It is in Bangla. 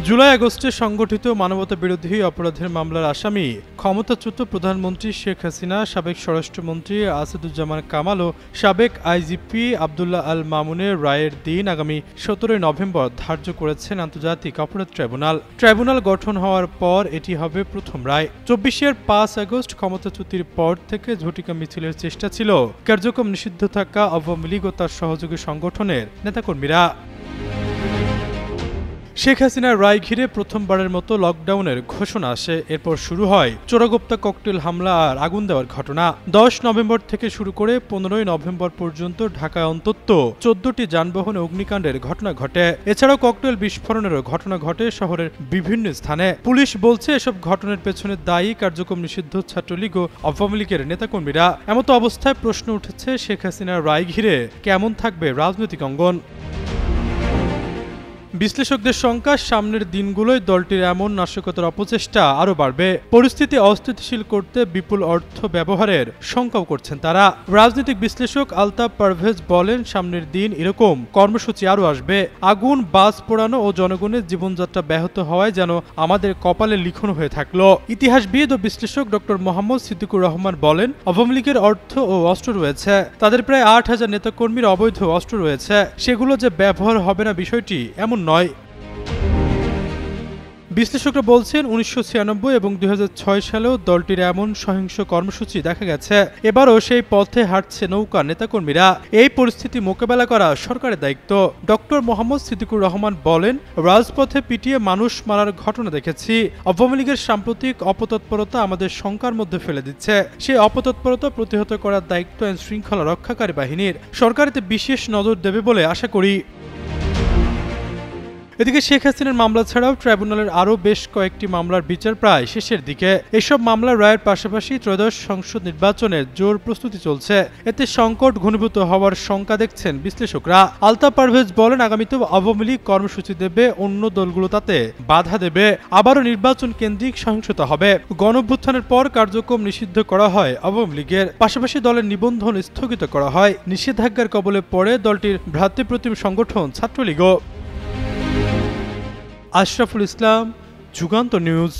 জুলাই আগস্টে সংগঠিত মানবতাবিরোধী অপরাধের মামলার আসামি ক্ষমতাচ্যুত প্রধানমন্ত্রী শেখ হাসিনা, সাবেক স্বরাষ্ট্রমন্ত্রী আসাদুজ্জামান কামাল ও সাবেক আইজিপি আবদুল্লাহ আল মামুনের রায়ের দিন আগামী ১৭ নভেম্বর ধার্য করেছেন আন্তর্জাতিক অপরাধ ট্রাইব্যুনাল। ট্রাইব্যুনাল গঠন হওয়ার পর এটি হবে প্রথম রায়। ২৪-এর ৫ আগস্ট ক্ষমতাচ্যুতির পর থেকে ঝটিকা মিছিলের চেষ্টা ছিল কার্যক্রম নিষিদ্ধ থাকা আওয়ামী লীগ ও তার সহযোগী সংগঠনের নেতাকর্মীরা। শেখ হাসিনার রায় ঘিরে প্রথমবারের মতো লকডাউনের ঘোষণা আসে। এরপর শুরু হয় চোরাগোপ্তা ককটেল হামলা আর আগুন দেওয়ার ঘটনা। ১০ নভেম্বর থেকে শুরু করে ১৫ নভেম্বর পর্যন্ত ঢাকায় অন্তত ১৪টি যানবাহনে অগ্নিকাণ্ডের ঘটনা ঘটে। এছাড়াও ককটেল বিস্ফোরণেরও ঘটনা ঘটে শহরের বিভিন্ন স্থানে। পুলিশ বলছে এসব ঘটনার পেছনে দায়ী কার্যক্রম নিষিদ্ধ ছাত্রলীগ ও আওয়ামী লীগের নেতাকর্মীরা। এমতো অবস্থায় প্রশ্ন উঠেছে, শেখ হাসিনার রায় ঘিরে কেমন থাকবে রাজনৈতিক অঙ্গন? বিশ্লেষকদের শঙ্কা, সামনের দিনগুলোয় দলটির এমন নাশকতার অপচেষ্টা আরও বাড়বে। পরিস্থিতি অস্থিতিশীল করতে বিপুল অর্থ ব্যবহারের শঙ্কাও করছেন তারা। রাজনৈতিক বিশ্লেষক আলতাফ পারভেজ বলেন, সামনের দিন এরকম কর্মসূচি আরও আসবে। আগুন, বাস পোড়ানো ও জনগণের জীবনযাত্রা ব্যাহত হওয়ায় যেন আমাদের কপালে লিখন হয়ে থাকলো। ইতিহাসবিদ ও বিশ্লেষক ডক্টর মোহাম্মদ সিদ্দিকুর রহমান বলেন, আওয়ামী লীগের অর্থ ও অস্ত্র রয়েছে, তাদের প্রায় ৮,০০০ নেতাকর্মীর অবৈধ অস্ত্র রয়েছে, সেগুলো যে ব্যবহার হবে না বিষয়টি এমন নয়। বিশ্লেষকরা বলছেন, ১৯৯৬ এবং ২০০৬ সালেও দলটির এমন সহিংস কর্মসূচি দেখা গেছে। এবারও সেই পথে হাঁটছে নৌকা নেতাকর্মীরা। এই পরিস্থিতি মোকাবেলা করা সরকারের দায়িত্ব। ডক্টর মোহাম্মদ সিদ্দিকুর রহমান বলেন, রাজপথে পিটিয়ে মানুষ মারার ঘটনা দেখেছি। আওয়ামী লীগের সাম্প্রতিক অপতৎপরতা আমাদের শঙ্কার মধ্যে ফেলে দিচ্ছে। সেই অপতৎপরতা প্রতিহত করার দায়িত্ব আইন শৃঙ্খলা রক্ষাকারী বাহিনীর। সরকার এতে বিশেষ নজর দেবে বলে আশা করি। এদিকে শেখ হাসিনার মামলা ছাড়াও ট্রাইব্যুনালের আরও বেশ কয়েকটি মামলার বিচার প্রায় শেষের দিকে। এসব মামলার রায়ের পাশাপাশি ত্রয়োদশ সংসদ নির্বাচনের জোর প্রস্তুতি চলছে। এতে সংকট ঘনীভূত হওয়ার শঙ্কা দেখছেন বিশ্লেষকরা। আলতাফ পারভেজ বলেন, আগামীতেও আওয়ামী লীগ কর্মসূচি দেবে, অন্য দলগুলো তাতে বাধা দেবে। আবারও নির্বাচন কেন্দ্রিক সহিংসতা হবে। গণঅভ্যুত্থানের পর কার্যক্রম নিষিদ্ধ করা হয় আওয়ামী লীগের, পাশাপাশি দলের নিবন্ধন স্থগিত করা হয়। নিষেধাজ্ঞার কবলে পড়ে দলটির ভ্রাতৃপ্রতিম সংগঠন ছাত্রলীগও। আশরাফুল ইসলাম, যুগান্তর নিউজ।